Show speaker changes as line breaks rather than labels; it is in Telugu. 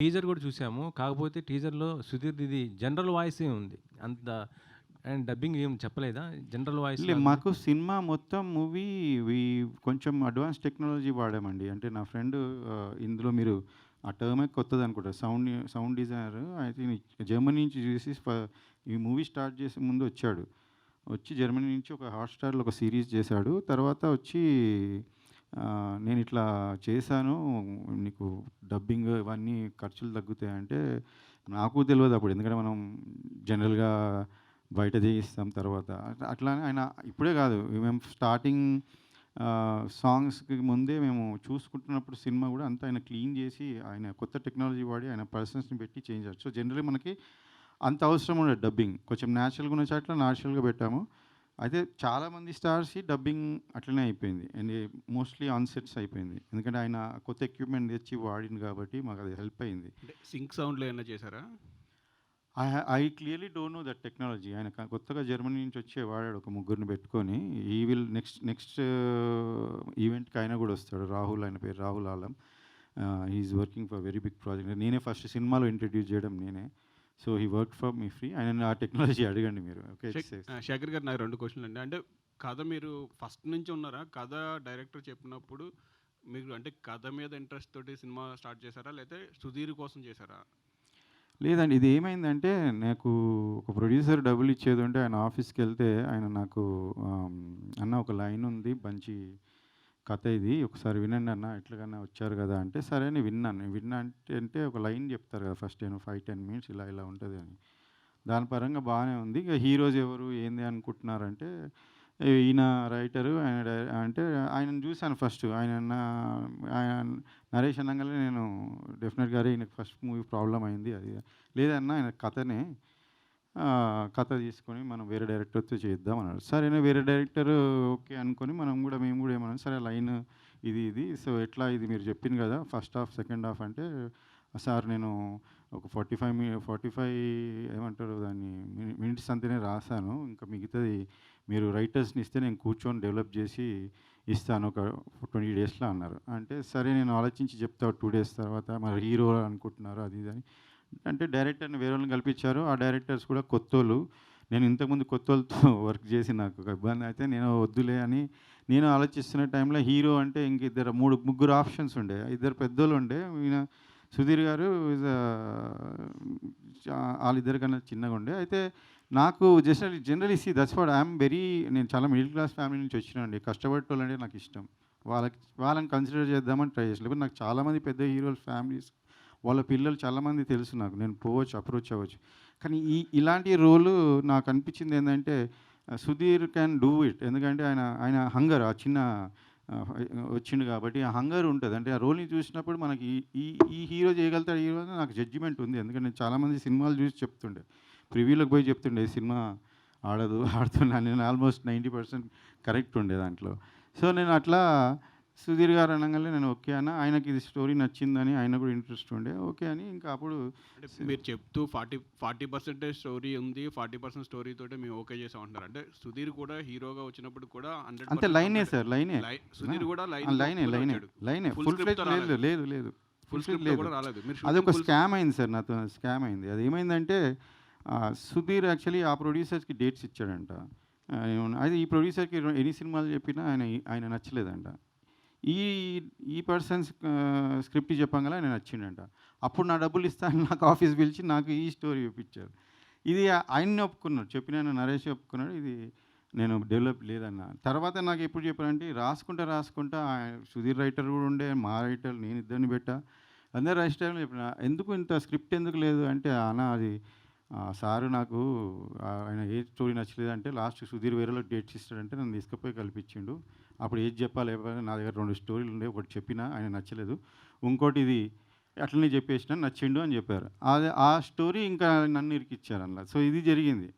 టీజర్ గూడా చూసాము. కాకపోతే టీజర్‌లో సుధీర్‌ది జనరల్ వాయిసే ఉంది. అంత అండ్ డబ్బింగ్ ఏం చెప్పలేదా? జనరల్ వాయిస్ లాగుంది.
మాకు సినిమా మొత్తం మూవీ వి కొంచెం అడ్వాన్స్ టెక్నాలజీ వాడామండి. అంటే నా ఫ్రెండు ఇందులో మీరు ఆ టర్మే కొత్తదనుకుంటా. Sound designer I think Germany నుంచి చూసి ఈ మూవీ స్టార్ట్ చేసే ముందు వచ్చాడు. వచ్చి జర్మనీ నుంచి ఒక హాట్‌స్టార్‌లో ఒక సీరీస్ చేశాడు. తర్వాత వచ్చి నేనిట్లా చేశాను. నీకు డబ్బింగ్ ఇవన్నీ ఖర్చులు తగ్గుతాయంటే, నాకు తెలవదప్పుడు. ఎందుకంటే మనం జనరల్‌గా బయట చేయిస్తాం తర్వాత. అట్లానే ఆయన ఇప్పుడే కాదు. మేము స్టార్టింగ్ సాంగ్స్‌కి ముందే మేము చూసుకుంటున్నప్పుడు సినిమా గూడా అంతా ఆయన క్లీన్ చేసి, ఆయన కొత్త టెక్నాలజీ వాడి, ఆయన పర్సన్స్‌ని పెట్టి చేయించారు. సో, జనరల్లీ మనకి అంత అవసరం ఉండదు డబ్బింగ్. కొంచెం నేచురల్‌గా ఉన్న చోట్ల నేచురల్‌గా పెట్టాము. అయితే చాలామంది స్టార్స్‌కి డబ్బింగ్ అట్లనే అయిపోయింది. అండ్ మోస్ట్‌లీ ఆన్ సెట్స్ అయిపోయింది. ఎందుకంటే ఆయన కొత్త ఎక్విప్‌మెంట్ తెచ్చి వాడిండు కాబట్టి మాకది హెల్ప్ అయింది.
అంటే సింక్ సౌండ్‌లో ఏమన్నా చేశారా?
I clearly don't know that technology. ఆయన కొత్తగా జర్మనీ నుంచి వచ్చి వాడాడు ఒక ముగ్గురిని పెట్టుకొని. ఈ విల్ నెక్స్ట్ ఈవెంట్‌కి ఆయన కూడా వస్తాడు. రాహుల్, ఆయన పేరు Rahul Alam. He is working for very big project. నేనే ఫస్ట్ సినిమాలో ఇంట్రొడ్యూస్ చేయడం నేనే. So, he worked for me free. ఆయనని ఆ టెక్నాలజీ అడగండి మీరు. ఓకే.
శేఖర్ గారు నాకు 2 క్వెషన్‌లండి. అంటే కథ మీరు ఫస్ట్ నుంచి ఉన్నారా? కథ డైరెక్టర్ చెప్పినప్పుడు మీరు అంటే కథ మీద ఇంట్రెస్ట్ తోటి సినిమా స్టార్ట్ చేశారా? లేతే సుధీర్ కోసం చేశారా?
లేదండి. ఇది ఏమైందంటే, నాకు ఒక ప్రొడ్యూసర్ డబ్బులిచ్చేదుంటే ఆయన ఆఫీస్‌కెళ్తే ఆయన నాకు "అన్న ఒక లైనుంది మంచి కథ ఇది. ఒకసారి వినండి అన్న. ఎట్లాగన్నా వచ్చారు కదా!" అంటే సరే అని విన్నాను. విన్నా అంటే ఒక లైన్ చెప్తారు కదా! ఫస్ట్ 5, 10 మినిట్స్ ఇలా ఇలా ఉంటది అని. దాని పరంగా బానే ఉంది. ఇక హీరోస్ ఎవరు? ఏంది అనుకుంటున్నారంటే, ఈయన రైటరు, ఆయన అంటే ఆయనను చూసాను ఫస్ట్. ఆయన నరేష్ అనంగానే నేను డెఫినెట్‌గా అరే! ఈయనకి ఫస్ట్ మూవీ ప్రాబ్లమ్ అయింది అది. లేదన్నా ఆయన కథనే కథ తీసుకొని మనం వేరే డైరెక్టర్‌తో చేద్దాం అన్నాడు. సరేనా వేరే డైరెక్టర్ ఓకే అనుకోని మేము కూడా ఏమన్నాం సరే లైన్ ఇది. సో, ఎట్లా ఇది మీరు చెప్పింది కదా! ఫస్ట్ హాఫ్, సెకండ్ హాఫ్ అంటే, సార్ నేను ఒక 45 ఏమంటారు దాన్ని మినిట్స్ అంతనే రాసాను. ఇంకా మిగతాది మీరు రైటర్స్‌ని ఇస్తే నేను కూర్చొని డెవలప్ చేసి ఇస్తాను ఒక 20 డేస్‌లో అన్నారు. అంటే సరే నేను ఆలోచించి చెప్తా 2 డేస్ తర్వాత. మరి హీరో అనుకుంటున్నారు అది ఇది అని. అంటే డైరెక్టర్‌ని వేరే వాళ్ళని కల్పించారు. ఆ డైరెక్టర్స్ కూడా కొత్తోళ్ళు. నేను ఇంతకుముందు కొత్తోళ్ళతో వర్క్ చేసి నాకు ఒక ఇబ్బంది అయితే నేను వద్దులే అని నేను ఆలోచిస్తున్న టైంలో హీరో అంటే ఇంక ముగ్గురు ఆప్షన్స్ ఉండే. ఇద్దరు పెద్దోళ్ళు ఉండే. ఈయన సుధీర్ గారు ఈజ్ ఆళ్ళిద్దరికన్నా చిన్నగుండే. అయితే నాకు generally that's what I'm very నేను చాలా మిడిల్ క్లాస్ ఫ్యామిలీ నుంచి వచ్చినానండి. కష్టపడేటోళ్ళంటే నాకిష్టం. వాళ్ళని కన్సిడర్ చేద్దామని ట్రై చేసా. లేకపోతే నాకు చాలామంది పెద్ద హీరోల ఫ్యామిలీస్ వాళ్ళ పిల్లలు చాలామంది తెలుసు నాకు. నేను పోవచ్చు, అప్రోచ్ అవ్వచ్చు. కానీ ఇలాంటి రోలు నాకనిపించింది ఏందంటే, సుధీర్ క్యాన్ డూ ఇట్. ఎందుకంటే ఆయన హంగర్ ఆ చిన్న వచ్చిండు కాబట్టి ఆ హంగర్ ఉంటది. అంటే ఆ రోల్‌ని చూసినప్పుడు మనకి ఈ ఈ ఈ హీరో చేయగలుగుతాడు హీరో అని నాకు జడ్జిమెంట్ ఉంది. ఎందుకంటే నేను చాలామంది సినిమాలు చూసి చెప్తుండే. ప్రివ్యూ‌లోకి పోయి చెప్తుండే ఈ సినిమా ఆడదు, ఆడుతున్నా నేను ఆల్మోస్ట్ 90% కరెక్ట్ ఉండే దాంట్లో. సో, నేను అట్లా సుధీర్ గారు అనంగానే నేను ఓకే అన్నా. ఆయనకి ఇది స్టోరీ నచ్చిందని ఆయన కూడా ఇంట్రెస్ట్ ఉండే. ఓకే అని ఇంకా అప్పుడు
అంటే మీరు చెప్తూ 40% స్టోరీ ఉంది. 40% స్టోరీ తోటే మేము ఓకే చేసాం అంటున్నారు. అంటే సుధీర్ కూడా హీరోగా వచ్చినప్పుడు కూడా
అంతే
100%
లైనే సార్. లైనే.
సుధీర్ కూడా
లైనే.
వచ్చాడు. ఫుల్
ఫుల్
స్క్రిప్ట్‌తో
ఫ్లెడ్జ్డ్
రాలేదు.
లేదు.
ఫుల్
ఫుల్ ఫ్లెడ్జ్
స్క్రిప్ట్‌తో
లేదు.
కూడా రాలేదు. మీరు
అదొక
షూటింగ్ ఫుల్
స్కామ్ అయింది సార్ నాతో. స్కామ్ అయింది. అదేమైందంటే సుధీర్ యాక్చువల్లీ ఆ ప్రొడ్యూసర్స్‌కి డేట్స్ ఇచ్చాడంట. అయితే ఈ ప్రొడ్యూసర్‌కి ఎన్ని సినిమాలు చెప్పినా ఆయన నచ్చలేదంట. ఈ ఈ పర్సన్స్ స్క్రిప్ట్ చెప్పంగానే ఆయన నచ్చిండంట. అప్పుడు నా డబ్బులు ఇస్తా అని నాకు ఆఫీస్ పిలిచి నాకు ఈ స్టోరీ చూపించారు. ఇది ఆయన్ని ఒప్పుకున్నాడు. చెప్పినాయన నరేష్ ఒప్పుకున్నాడు. ఇది నేను డెవలప్ లేదన్న. తర్వాత నాకు ఎప్పుడు చెప్పారంటే రాసుకుంటా సుధీర్ రైటర్ కూడా ఉండే, మా రైటర్ నేను ఇద్దరిని పెట్టా. అందరు రాసే టైంలో చెప్పిన ఎందుకు ఇంత స్క్రిప్ట్ ఎందుకు లేదు అంటే, అన్న అది సారు నాకు ఆయన ఏ స్టోరీ నచ్చలేదంటే లాస్ట్ సుధీర్ వేరేలో డేట్స్ ఇస్తాడంటే నన్ను తీసుకుపోయి కల్పించిండు. అప్పుడు ఏది చెప్పాలి నా దగ్గర 2 స్టోరీలు ఉండే. ఒకటి చెప్పినా ఆయన నచ్చలేదు. ఇంకోటి ఇది అట్లనే చెప్పేసిన నచ్చిండు అని చెప్పారు. ఆ స్టోరీ ఇంకా నన్ను ఇరికిచ్చారు అందులో. సో, ఇది జరిగింది.